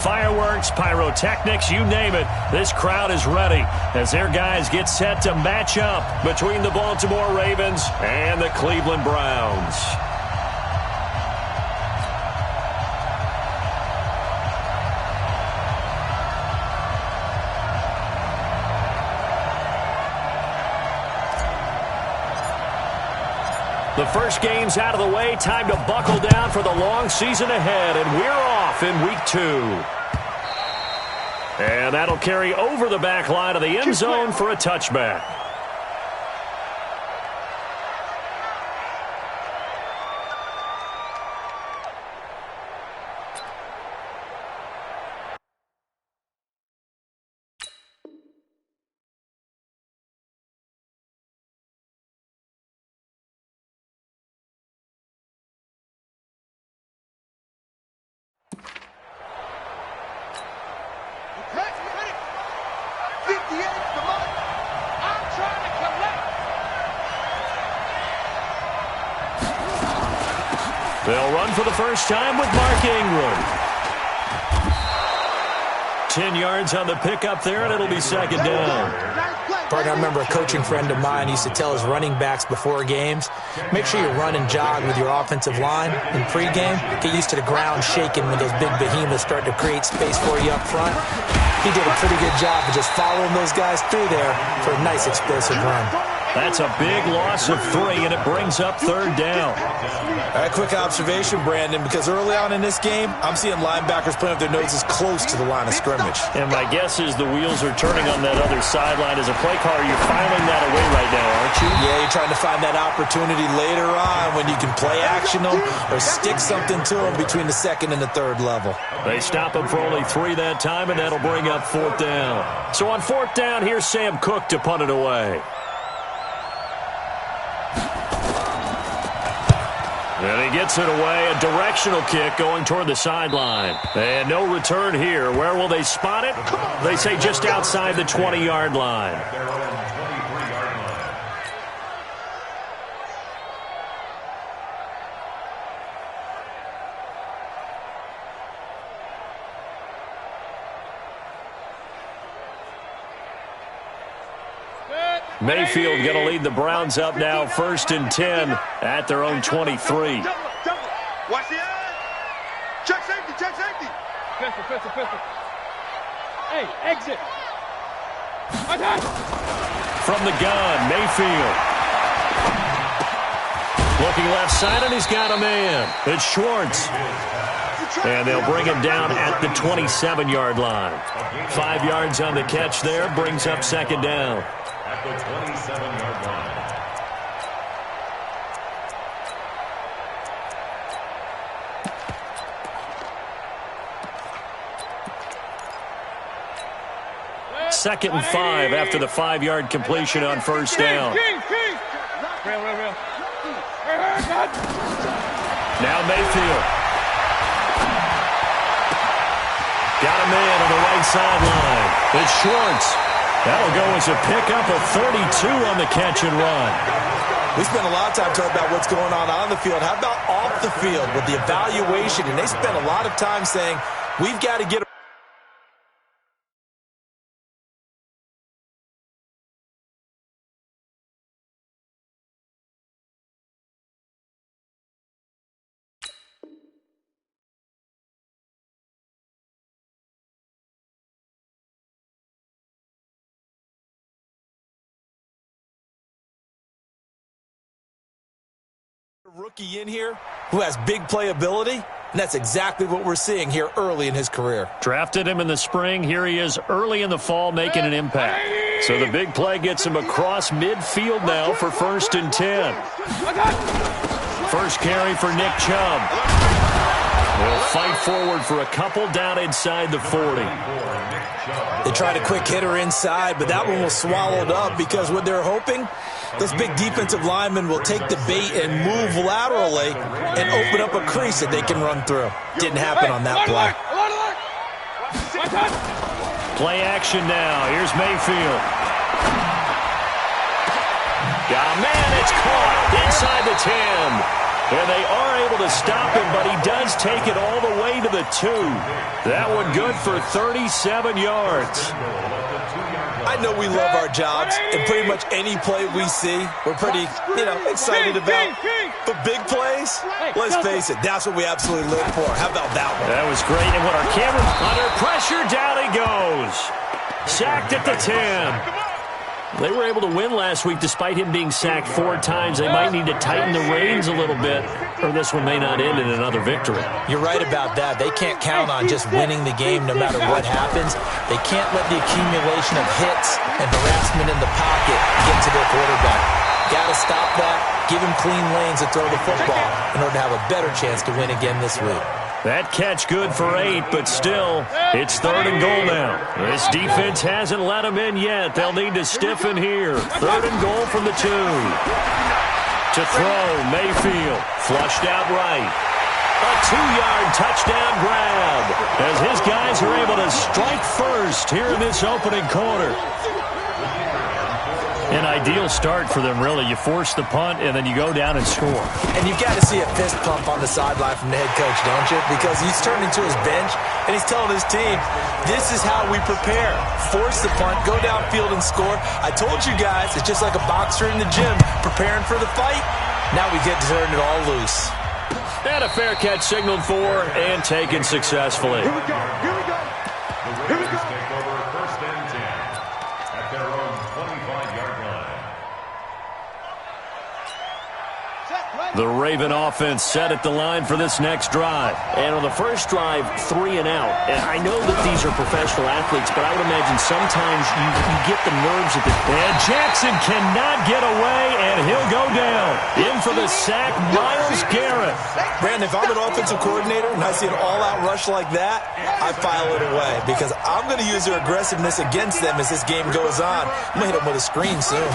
Fireworks, pyrotechnics, you name it, this crowd is ready as their guys get set to match up between the Baltimore Ravens and the Cleveland Browns. The first game's out of the way. Time to buckle down for the long season ahead, and we're off in week 2. And that'll carry over the back line of the end zone for a touchback. They'll run for the first time with Mark Ingram. 10 yards on the pickup there, and it'll be second down. Partner, I remember a coaching friend of mine used to tell his running backs before games, make sure you run and jog with your offensive line in pregame. Get used to the ground shaking when those big behemoths start to create space for you up front. He did a pretty good job of just following those guys through there for a nice explosive run. That's a big loss of 3, and it brings up third down. A quick observation, Brandon, because early on in this game, I'm seeing linebackers playing with their noses close to the line of scrimmage. And my guess is the wheels are turning on that other sideline. As a play caller, you're filing that away right now, aren't you? Yeah, you're trying to find that opportunity later on when you can play action them or stick something to them between the second and the third level. They stop him for only 3 that time, and that'll bring up fourth down. So on fourth down, here's Sam Cook to punt it away. And he gets it away, a directional kick going toward the sideline. And no return here. Where will they spot it? They say just outside the 20-yard line. Mayfield going to lead the Browns up now, 1st and 10 at their own 23. Watch the eye. Check safety, check safety. Pistol. Hey, exit. From the gun, Mayfield. Looking left side, and he's got a man. It's Schwartz. And they'll bring him down at the 27-yard line. 5 yards on the catch there, brings up second down. At the 27-yard line. Second and 5 after the 5-yard completion on first down. Real. Now Mayfield. Got a man on the right sideline. It's Schwartz. That'll go as a pickup of 32 on the catch and run. We spent a lot of time talking about what's going on the field. How about off the field with the evaluation? And they spent a lot of time saying, we've got to get rookie in here who has big playability, and that's exactly what we're seeing here early in his career. Drafted him in the spring. Here he is early in the fall making an impact. So the big play gets him across midfield now for 1st and 10. First carry for Nick Chubb. They'll fight forward for a couple down inside the 40. They tried a quick hitter inside, but that one was swallowed up because what they're hoping, those big defensive linemen will take the bait and move laterally and open up a crease that they can run through. Didn't happen on that play. Play action now. Here's Mayfield. Got a man. It's caught inside the 10. And they are able to stop him, but he does take it all the way to the 2. That one good for 37 yards. I know we love our jobs, and pretty much any play we see, we're pretty, excited about. But big plays, let's face it, that's what we absolutely live for. How about that one? That was great, and when our camera under pressure, down he goes. Sacked at the 10. They were able to win last week despite him being sacked 4 times. They might need to tighten the reins a little bit, or this one may not end in another victory. You're right about that. They can't count on just winning the game no matter what happens. They can't let the accumulation of hits and harassment in the pocket get to their quarterback. Got to stop that, give him clean lanes to throw the football in order to have a better chance to win again this week. That catch good for 8, but still, it's 3rd and goal now. This defense hasn't let them in yet. They'll need to stiffen here. 3rd and goal from the 2. To throw, Mayfield, flushed out right. A 2-yard touchdown grab as his guys are able to strike first here in this opening quarter. An ideal start for them, really. You force the punt, and then you go down and score. And you've got to see a fist pump on the sideline from the head coach, don't you? Because he's turning to his bench, and he's telling his team, this is how we prepare. Force the punt, go downfield and score. I told you guys, it's just like a boxer in the gym preparing for the fight. Now we get to turn it all loose. And a fair catch signaled for and taken successfully. Here we go. Here we go. The Raiders take over 1st and 10 at their own 25-yard line. The Raven offense set at the line for this next drive. And on the first drive, 3 and out. And I know that these are professional athletes, but I would imagine sometimes you get the nerves of the... And Jackson cannot get away, and he'll go down. In for the sack, Myles Garrett. Brandon, if I'm an offensive coordinator and I see an all-out rush like that, I file it away because I'm going to use their aggressiveness against them as this game goes on. I'm going to hit them with a screen soon.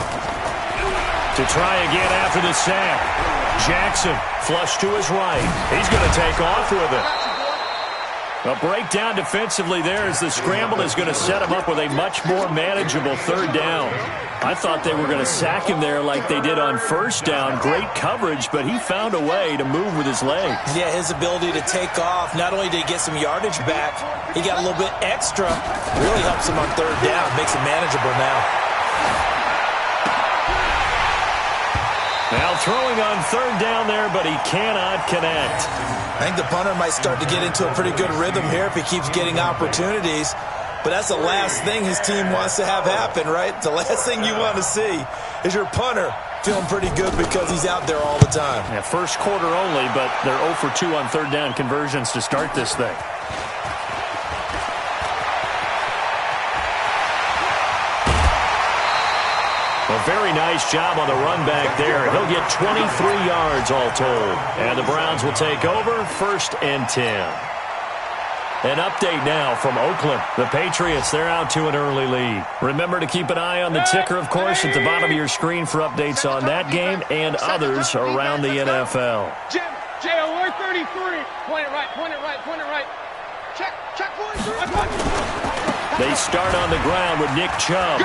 To try again after the sack. Jackson, flush to his right. He's going to take off with it. A breakdown defensively there as the scramble is going to set him up with a much more manageable 3rd down. I thought they were going to sack him there like they did on 1st down. Great coverage, but he found a way to move with his legs. Yeah, his ability to take off, not only did he get some yardage back, he got a little bit extra. Really helps him on 3rd down, makes it manageable now. Now throwing on 3rd down there, but he cannot connect. I think the punter might start to get into a pretty good rhythm here if he keeps getting opportunities. But that's the last thing his team wants to have happen, right? The last thing you want to see is your punter feeling pretty good because he's out there all the time. Yeah, first quarter only, but they're 0 for 2 on 3rd down conversions to start this thing. A very nice job on the run back there. He'll get 23 yards all told. And the Browns will take over 1st and 10. An update now from Oakland. The Patriots, they're out to an early lead. Remember to keep an eye on the ticker, of course, at the bottom of your screen for updates on that game and others around the NFL. J.O. 33. Point it right, point it right, point it right. Check 43. They start on the ground with Nick Chubb.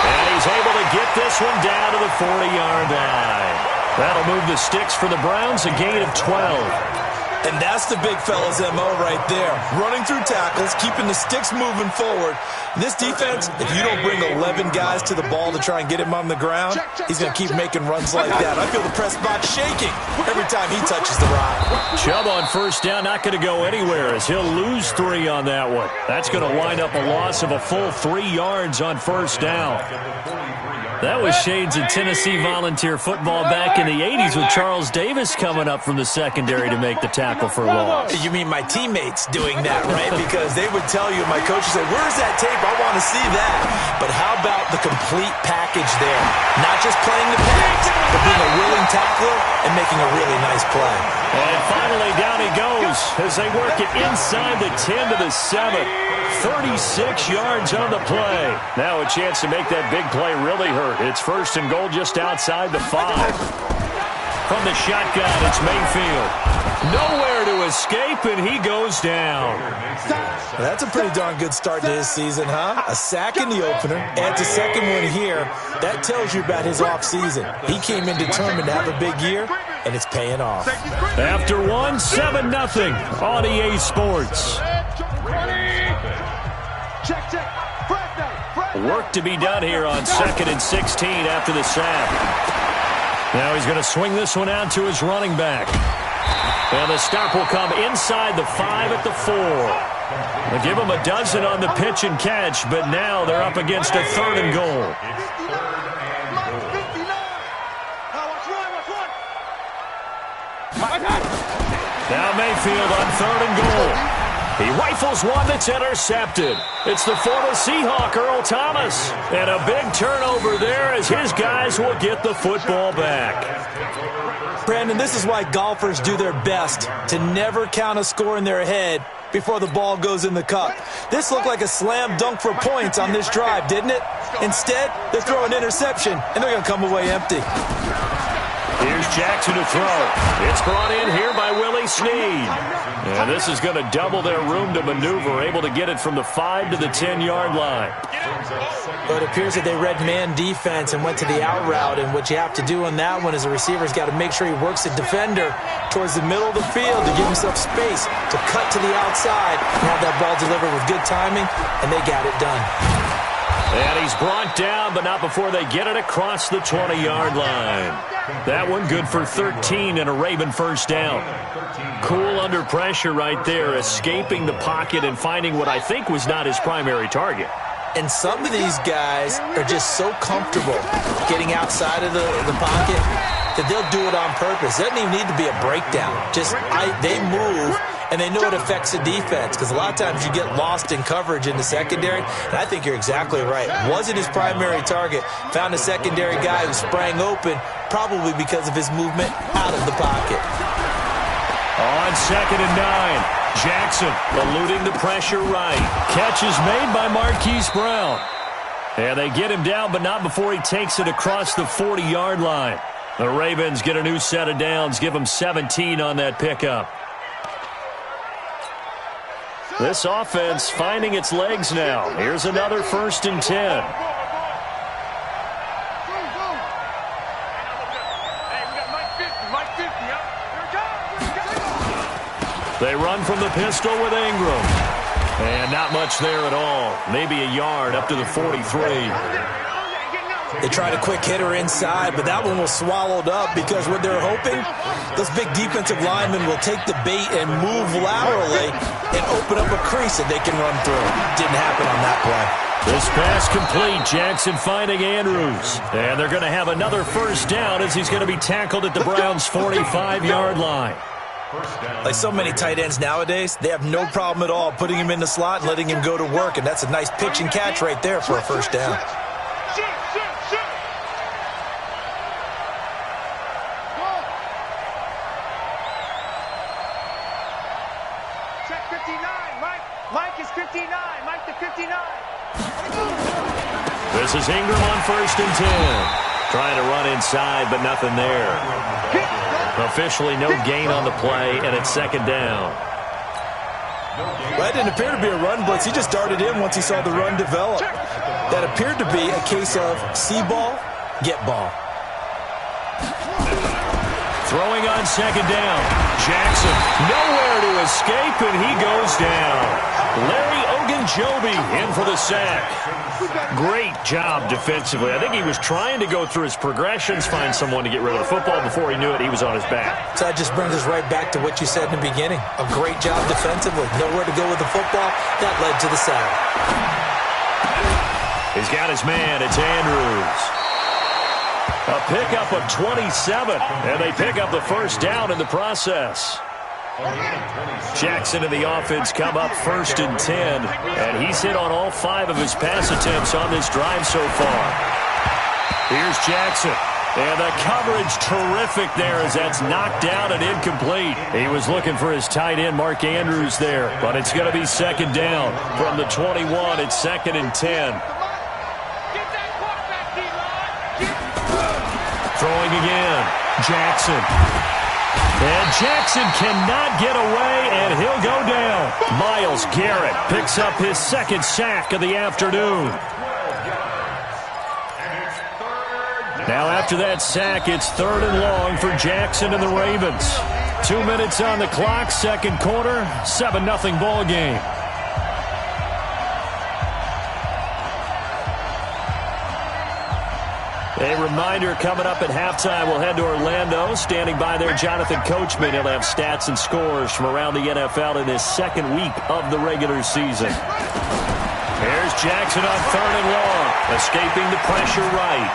And he's able to get this one down to the 40-yard line. That'll move the sticks for the Browns, a gain of 12. And that's the big fella's MO right there. Running through tackles, keeping the sticks moving forward. This defense, if you don't bring 11 guys to the ball to try and get him on the ground, he's going to keep making runs like that. I feel the press box shaking every time he touches the rock. Chubb on 1st down, not going to go anywhere as he'll lose 3 on that one. That's going to wind up a loss of a full 3 yards on 1st down. That was shades of Tennessee volunteer football back in the 80s with Charles Davis coming up from the secondary to make the tackle for a loss. You mean my teammates doing that, right? Because they would tell you, my coach would say, where's that tape? I want to see that. But how about the complete package there? Not just playing the pass, but being a willing tackler and making a really nice play. And finally down he goes as they work it inside the 10 to the 7. 36 yards on the play. Now a chance to make that big play really hurt. It's 1st and goal just outside the 5. From the shotgun, it's Mayfield. Nowhere to escape, and he goes down. That's a pretty darn good start to his season, huh? A sack in the opener, adds a second one here. That tells you about his offseason. He came in determined to have a big year, and it's paying off. After one, 7-0 on EA Sports. Work to be done here on 2nd and 16 after the sack. Now he's going to swing this one out to his running back. And the stop will come inside the 5 at the 4. They'll give him a dozen on the pitch and catch, but now they're up against a 3rd and goal. Now Mayfield on 3rd and goal. He rifles one that's intercepted. It's the former Seahawk, Earl Thomas. And a big turnover there as his guys will get the football back. Brandon, this is why golfers do their best to never count a score in their head before the ball goes in the cup. This looked like a slam dunk for points on this drive, didn't it? Instead, they throw an interception, and they're going to come away empty. Here's Jackson to throw. It's brought in here by Willie Snead. And this is going to double their room to maneuver, able to get it from the 5 to the 10-yard line. But it appears that they read man defense and went to the out route, and what you have to do on that one is the receiver's got to make sure he works the defender towards the middle of the field to give himself space to cut to the outside and have that ball delivered with good timing, and they got it done. And he's brought down, but not before they get it across the 20-yard line. That one good for 13 and a Raven first down. Cool under pressure right there, escaping the pocket and finding what I think was not his primary target. And some of these guys are just so comfortable getting outside of the pocket that they'll do it on purpose. It doesn't even need to be a breakdown. They move, and they know it affects the defense, because a lot of times you get lost in coverage in the secondary, and I think you're exactly right. Wasn't his primary target. Found a secondary guy who sprang open, probably because of his movement out of the pocket. On 2nd and 9, Jackson eluding the pressure right. Catch is made by Marquise Brown. And they get him down, but not before he takes it across the 40-yard line. The Ravens get a new set of downs, give them 17 on that pickup. This offense finding its legs now. Here's another 1st and 10. They run from the pistol with Ingram. And not much there at all. Maybe a yard up to the 43. They tried a quick hitter inside, but that one was swallowed up because what they're hoping, those big defensive linemen will take the bait and move laterally and open up a crease that they can run through. Didn't happen on that play. This pass complete. Jackson finding Andrews. And they're going to have another first down as he's going to be tackled at the Browns' 45-yard line. Like so many tight ends nowadays, they have no problem at all putting him in the slot and letting him go to work, and that's a nice pitch and catch right there for a first down. Check 59. Mike is 59. Mike to 59. This is Ingram on 1st and 10. Trying to run inside, but nothing there. Officially no gain on the play, and it's 2nd down. Well, it didn't appear to be a run blitz. He just darted in once he saw the run develop. That appeared to be a case of see ball, get ball. Throwing on 2nd down. Jackson nowhere to escape, and he goes down. Larry Ogunjobi in for the sack. Great job defensively. I think he was trying to go through his progressions, find someone to get rid of the football. Before he knew it, he was on his back. So that just brings us right back to what you said in the beginning. A great job defensively. Nowhere to go with the football. That led to the sack. He's got his man. It's Andrews. A pickup of 27, and they pick up the first down in the process. Jackson and the offense come up 1st and 10, and he's hit on all 5 of his pass attempts on this drive so far. Here's Jackson, and the coverage terrific there as that's knocked down and incomplete. He was looking for his tight end, Mark Andrews, there, but it's going to be 2nd down. From the 21, it's 2nd and 10. Throwing again. Jackson. And Jackson cannot get away, and he'll go down. Myles Garrett picks up his second sack of the afternoon. Now after that sack, it's 3rd and long for Jackson and the Ravens. 2 minutes on the clock, second quarter, 7-0 ball game. A reminder, coming up at halftime, we'll head to Orlando. Standing by there, Jonathan Coachman. He'll have stats and scores from around the NFL in his second week of the regular season. Here's Jackson on 3rd and long, escaping the pressure right.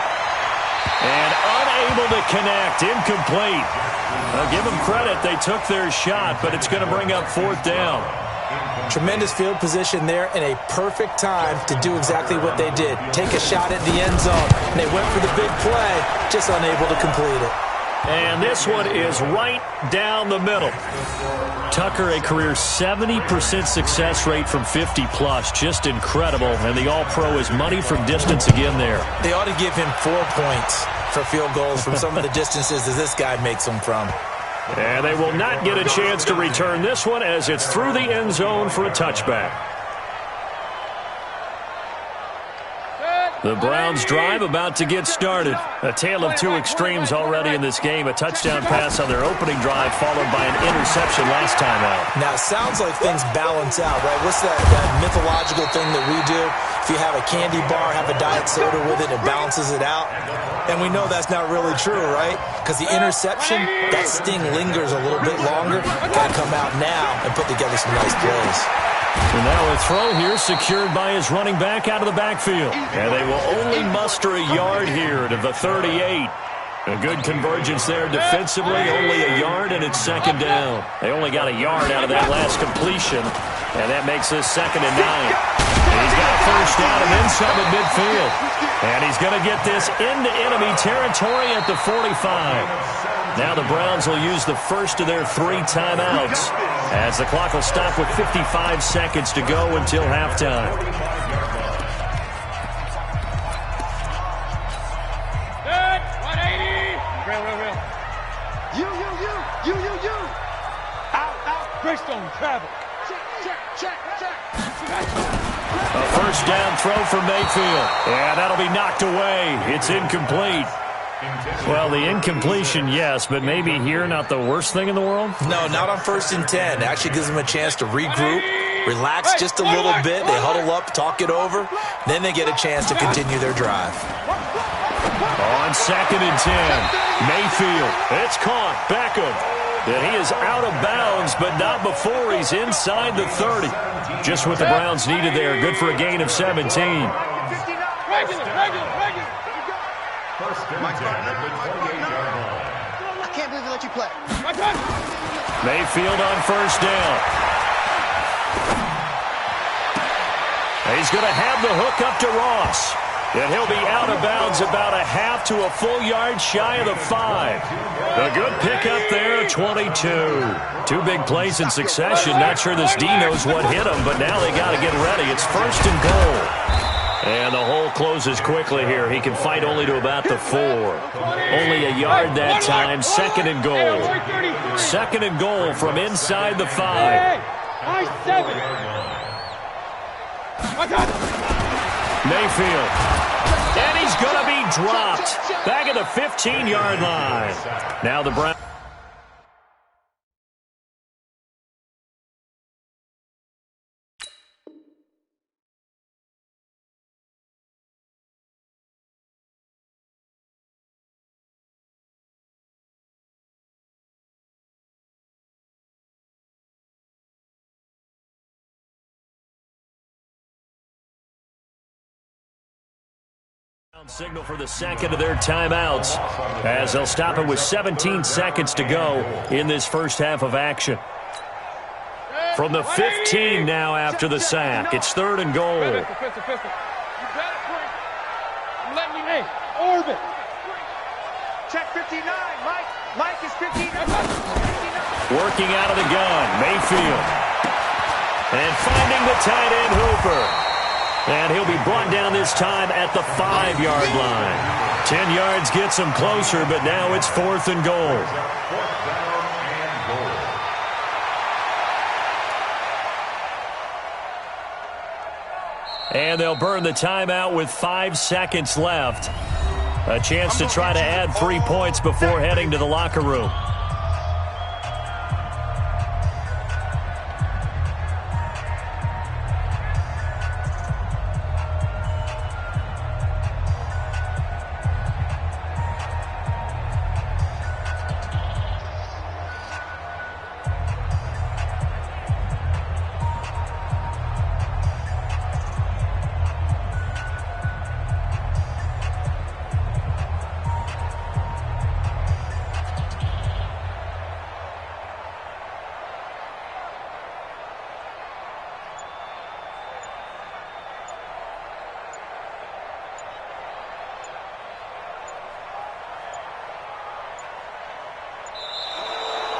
And unable to connect, incomplete. I'll give them credit, they took their shot, but it's going to bring up 4th down. Tremendous field position there and a perfect time to do exactly what they did. Take a shot at the end zone. And they went for the big play, just unable to complete it. And this one is right down the middle. Tucker, a career 70% success rate from 50+. Just incredible. And the All-Pro is money from distance again there. They ought to give him 4 points for field goals from some of the distances that this guy makes them from. And they will not get a chance to return this one as it's through the end zone for a touchback. The Browns drive about to get started. A tale of two extremes already in this game. A touchdown pass on their opening drive followed by an interception last time out. Now, it sounds like things balance out, right? What's that mythological thing that we do? If you have a candy bar, have a diet soda with it, it balances it out. And we know that's not really true, right? Because the interception, that sting lingers a little bit longer. Got to come out now and put together some nice plays. And now a throw here secured by his running back out of the backfield. And they will only muster a yard here to the 38. A good convergence there defensively, only a yard, and it's 2nd down. They only got a yard out of that last completion, and that makes this 2nd and 9. And he's got a first down and then some at midfield. And he's going to get this into enemy territory at the 45. Now the Browns will use the first of their 3 timeouts as the clock will stop with 55 seconds to go until halftime. Good. 180. Real. You. Out. Greystone, travel. Check. A first down throw for Mayfield. Yeah, that'll be knocked away. It's incomplete. Well, the incompletion, yes, but maybe here not the worst thing in the world? No, not on 1st and 10. It actually gives them a chance to regroup, relax just a little bit. They huddle up, talk it over. Then they get a chance to continue their drive. On 2nd and 10, Mayfield. It's caught. Beckham. And he is out of bounds, but not before he's inside the 30. Just what the Browns needed there. Good for a gain of 17. Regular. First and 10 at the 28-yard line. I can't believe they let you play. Mayfield on first down. He's going to have the hook up to Ross. And he'll be out of bounds about a half to a full yard shy of the 5. A good pickup there, 22. 2 big plays in succession. Not sure this D knows what hit him, but now they got to get ready. It's 1st and goal. And the hole closes quickly here. He can fight only to about the 4. Only a yard that time. 2nd and goal. 2nd and goal from inside the 5. Mayfield. And he's going to be dropped. Back at the 15-yard line. Now the Browns. Signal for the second of their timeouts as they'll stop it with 17 seconds to go in this first half of action. From the 15 now after the sack. It's 3rd and goal. Orbit. Check 59. Mike is 59. Working out of the gun. Mayfield. And finding the tight end Hooper. And he'll be brought down this time at the 5-yard line. 10 yards gets him closer, but now it's 4th and goal. And they'll burn the timeout with 5 seconds left. A chance to try to add 3 points before heading to the locker room.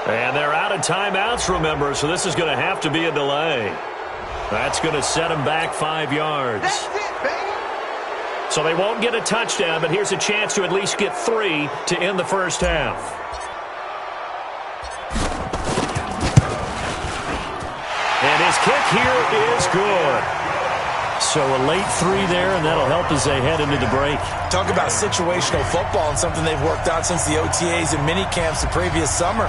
And they're out of timeouts, remember, so this is going to have to be a delay. That's going to set them back 5 yards. That's it, baby. So they won't get a touchdown, but here's a chance to at least get 3 to end the first half. And his kick here is good. So a late 3 there, and that'll help as they head into the break. Talk about situational football and something they've worked on since the OTAs and mini camps the previous summer.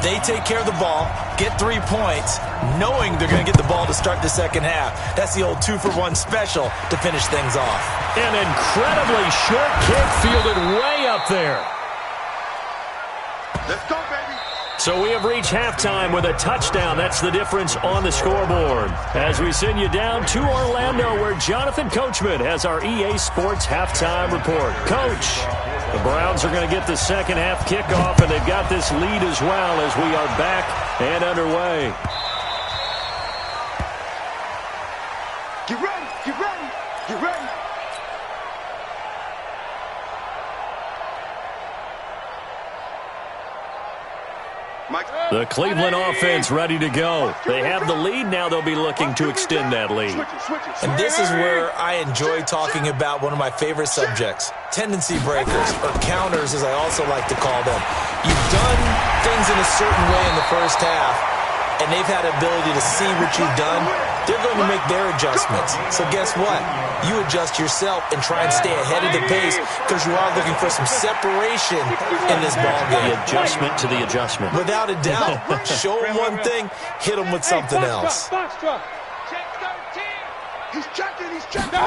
They take care of the ball, get 3 points, knowing they're going to get the ball to start the second half. That's the old 2-for-1 special to finish things off. An incredibly short kick fielded way up there. Let's go, baby. So we have reached halftime with a touchdown. That's the difference on the scoreboard. As we send you down to Orlando, where Jonathan Coachman has our EA Sports halftime report. Coach, the Browns are going to get the second half kickoff, and they've got this lead as well as we are back and underway. Get ready, get ready, get ready. The Cleveland offense ready to go. They have the lead. Now they'll be looking to extend that lead. And this is where I enjoy talking about one of my favorite subjects, tendency breakers, or counters as I also like to call them. You've done things in a certain way in the first half, and they've had the ability to see what you've done. They're going to make their adjustments. So guess what? You adjust yourself and try and stay ahead of the pace because you are looking for some separation in this ballgame. The adjustment to the adjustment. Without a doubt. Show them one thing, hit them with something else. Box truck. Check 13. He's checking, he's checking.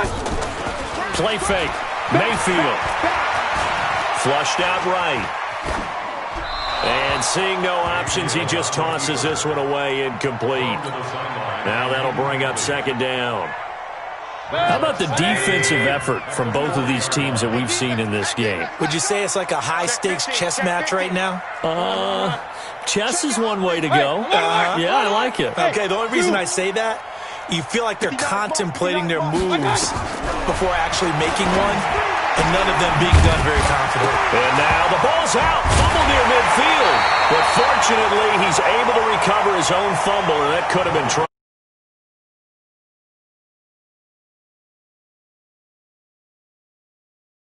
Play fake. Mayfield. Flushed out right. And seeing no options, he just tosses this one away incomplete. Now that'll bring up second down. How about the defensive effort from both of these teams that we've seen in this game? Would you say it's like a high-stakes chess match right now? Chess is one way to go. Yeah, I like it. Okay, the only reason I say that, you feel like they're contemplating their moves before actually making one, and none of them being done very confidently. And now the ball's out. Fumble near midfield. But fortunately, he's able to recover his own fumble, and that could have been trouble.